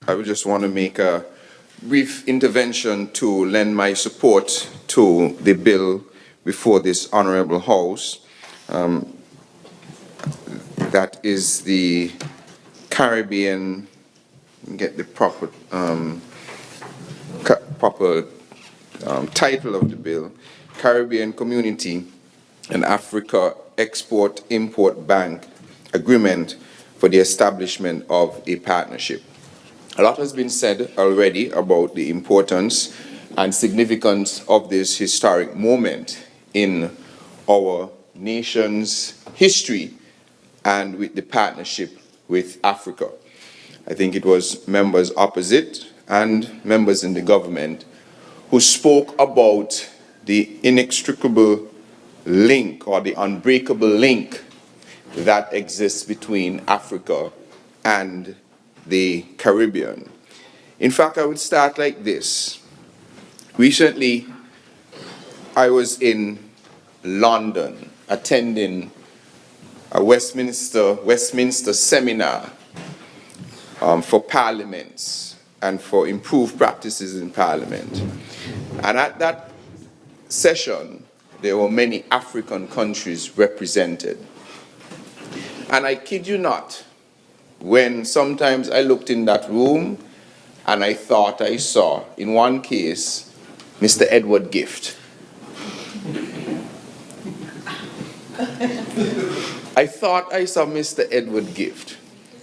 I would just want to make a brief intervention to lend my support to the bill before this Honourable House. That is the Caribbean, get the proper title of the bill, Caribbean Community and Africa Export-Import Bank Agreement for the establishment of a partnership. A lot has been said already about the importance and significance of this historic moment in our nation's history and with the partnership with Africa. I think it was members opposite and members in the government who spoke about the inextricable link or the unbreakable link that exists between Africa and the Caribbean. In fact, I would start like this. Recently, I was in London attending a Westminster seminar for parliaments and for improved practices in parliament. And at that session, there were many African countries represented. And I kid you not, when sometimes I looked in that room and I thought I saw, in one case, Mr. Edward Gift. I thought I saw Mr. Edward Gift,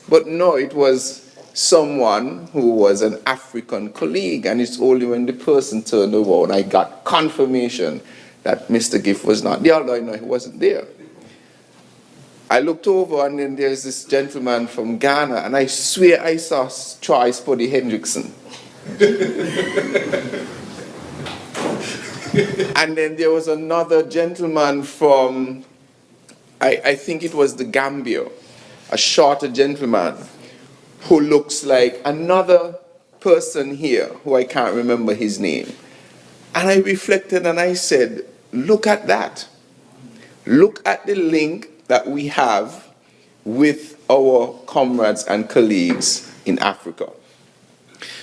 but no, it was someone who was an African colleague, and it's only when the person turned around I got confirmation that Mr. Gift was not there, although I know he wasn't there. I looked over and then there's this gentleman from Ghana, and I swear I saw Charles Poddy Hendrickson. And then there was another gentleman from, I think it was the Gambia, a shorter gentleman who looks like another person here who I can't remember his name. And I reflected and I said, look at that. Look at the link that we have with our comrades and colleagues in Africa.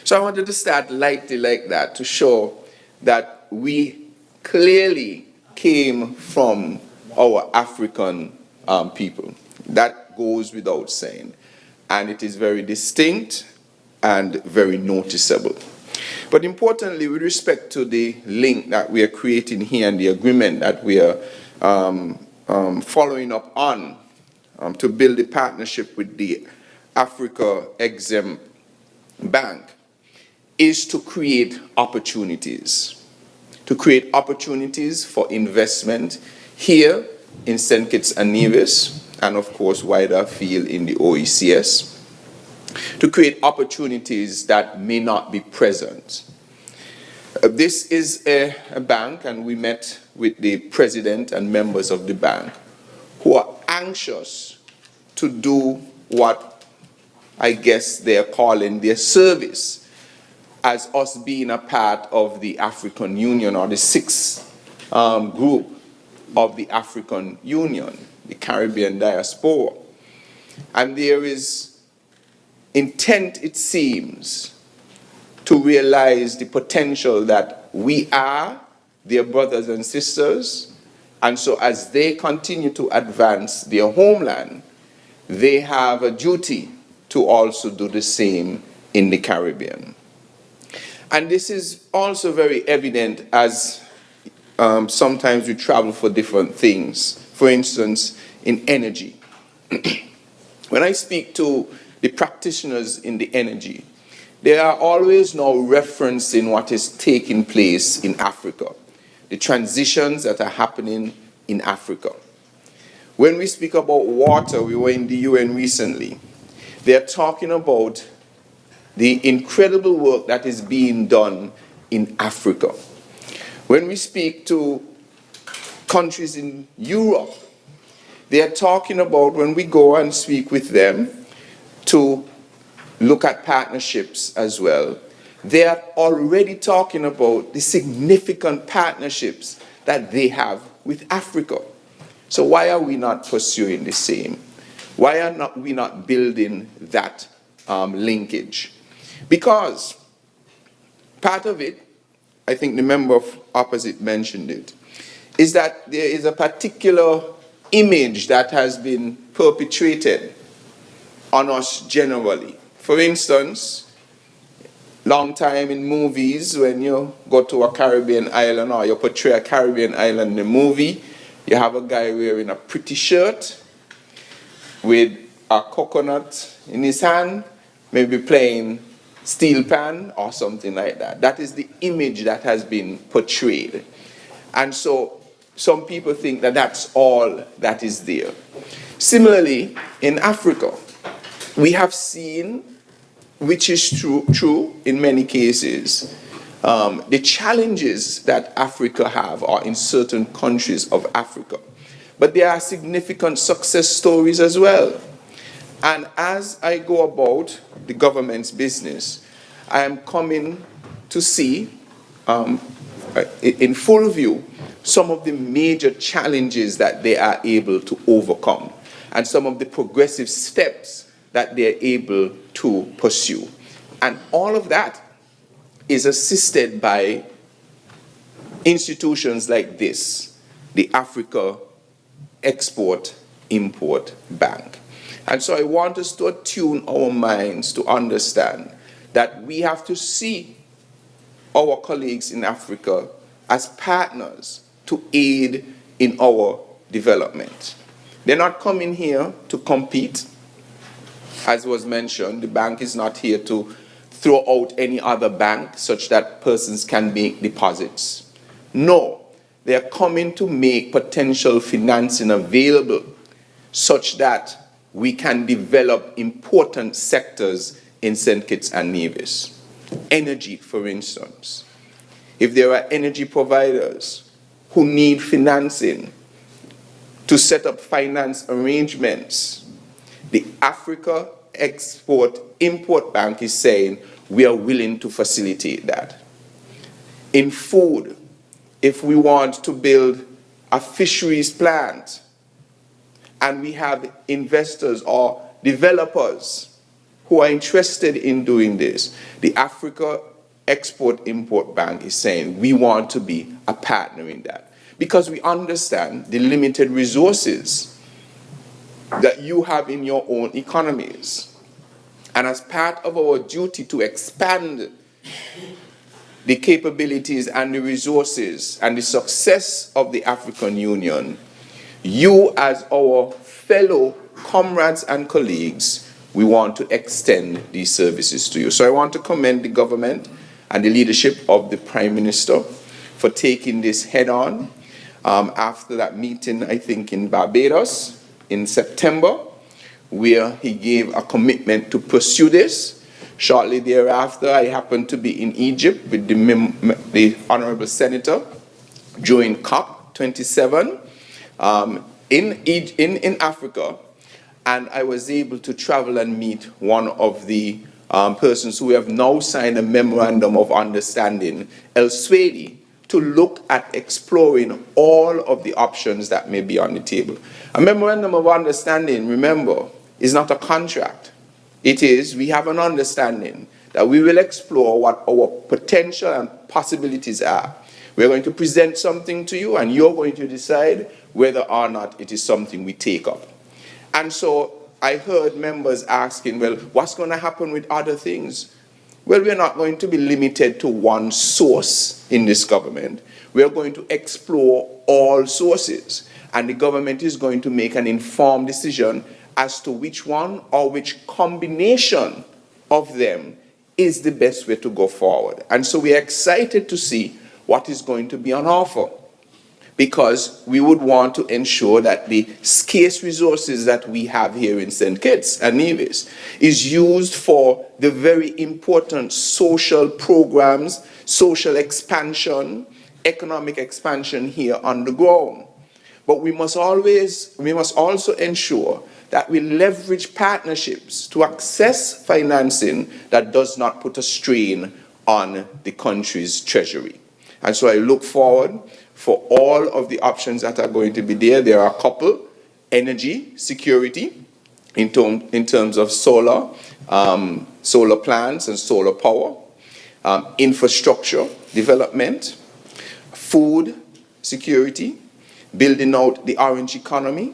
So I wanted to start lightly like that to show that we clearly came from our African people. That goes without saying. And it is very distinct and very noticeable. But importantly, with respect to the link that we are creating here and the agreement that we are following up on to build a partnership with the Africa Exim Bank, is to create opportunities. To create opportunities for investment here in St. Kitts and Nevis, and of course wider afield in the OECS. To create opportunities that may not be present. This is a bank, and we met with the president and members of the bank who are anxious to do what I guess they're calling their service as us being a part of the African Union, or the sixth group of the African Union, the Caribbean diaspora. And there is intent, it seems, to realize the potential that we are their brothers and sisters, and so as they continue to advance their homeland, they have a duty to also do the same in the Caribbean. And this is also very evident as sometimes we travel for different things. For instance, in energy. When I speak to the practitioners in the energy, they are always now referencing what is taking place in Africa, the transitions that are happening in Africa. When we speak about water, we were in the UN recently, they're talking about the incredible work that is being done in Africa. When we speak to countries in Europe, they are talking about, when we go and speak with them to look at partnerships as well, they are already talking about the significant partnerships that they have with Africa. So why are we not pursuing the same? Why are we not building that linkage? Because part of it, I think the member of opposite mentioned it, is that there is a particular image that has been perpetrated on us generally. For instance, long time in movies, when you go to a Caribbean island or you portray a Caribbean island in a movie, you have a guy wearing a pretty shirt with a coconut in his hand, maybe playing steel pan or something like that. That is the image that has been portrayed. And so some people think that that's all that is there. Similarly, in Africa, we have seen, which is true in many cases, the challenges that Africa have are in certain countries of Africa. But there are significant success stories as well. And as I go about the government's business, I am coming to see in full view some of the major challenges that they are able to overcome and some of the progressive steps that they're able to pursue. And all of that is assisted by institutions like this, the Africa Export-Import Bank. And so I want us to attune our minds to understand that we have to see our colleagues in Africa as partners to aid in our development. They're not coming here to compete. As was mentioned, the bank is not here to throw out any other bank such that persons can make deposits. No, they are coming to make potential financing available such that we can develop important sectors in St. Kitts and Nevis. Energy, for instance. If there are energy providers who need financing to set up finance arrangements, the Africa Export-Import Bank is saying we are willing to facilitate that. In food, if we want to build a fisheries plant and we have investors or developers who are interested in doing this, the Africa Export-Import Bank is saying we want to be a partner in that because we understand the limited resources that you have in your own economies. And as part of our duty to expand the capabilities and the resources and the success of the African Union, you as our fellow comrades and colleagues, we want to extend these services to you. So I want to commend the government and the leadership of the Prime Minister for taking this head on. After that meeting, I think in Barbados in September, where he gave a commitment to pursue this. Shortly thereafter, I happened to be in Egypt with the Honourable Senator during COP27 in Africa, and I was able to travel and meet one of the persons who have now signed a memorandum of understanding, El Swedi, to look at exploring all of the options that may be on the table. A memorandum of understanding, remember, is not a contract. It is, we have an understanding that we will explore what our potential and possibilities are. We're going to present something to you and you're going to decide whether or not it is something we take up. And so I heard members asking, well, what's going to happen with other things? Well, we're not going to be limited to one source in this government. We're going to explore all sources. And the government is going to make an informed decision as to which one or which combination of them is the best way to go forward. And so we're excited to see what is going to be on offer, because we would want to ensure that the scarce resources that we have here in St. Kitts and Nevis is used for the very important social programs, social expansion, economic expansion here on the ground. But we must also ensure that we leverage partnerships to access financing that does not put a strain on the country's treasury. And so I look forward for all of the options that are going to be there. There are a couple: energy security in terms of solar solar plants and solar power, infrastructure development, food security, building out the orange economy.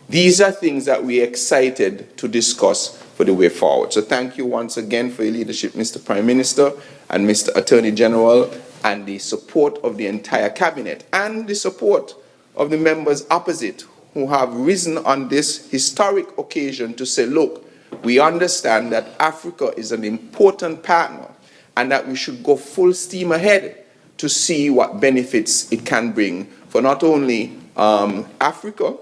These are things that we're excited to discuss for the way forward. So thank you once again for your leadership, Mr. Prime Minister and Mr. Attorney General, and the support of the entire cabinet and the support of the members opposite who have risen on this historic occasion to say, look, we understand that Africa is an important partner and that we should go full steam ahead to see what benefits it can bring for not only Africa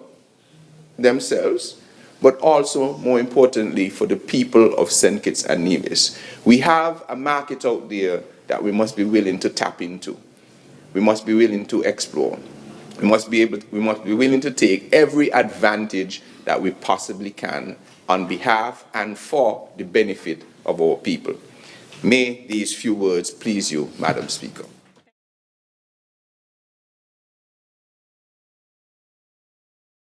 themselves, but also, more importantly, for the people of St. Kitts and Nevis. We have a market out there that we must be willing to tap into. We must be willing to explore. We must be willing to take every advantage that we possibly can on behalf and for the benefit of our people. May these few words please you, Madam Speaker.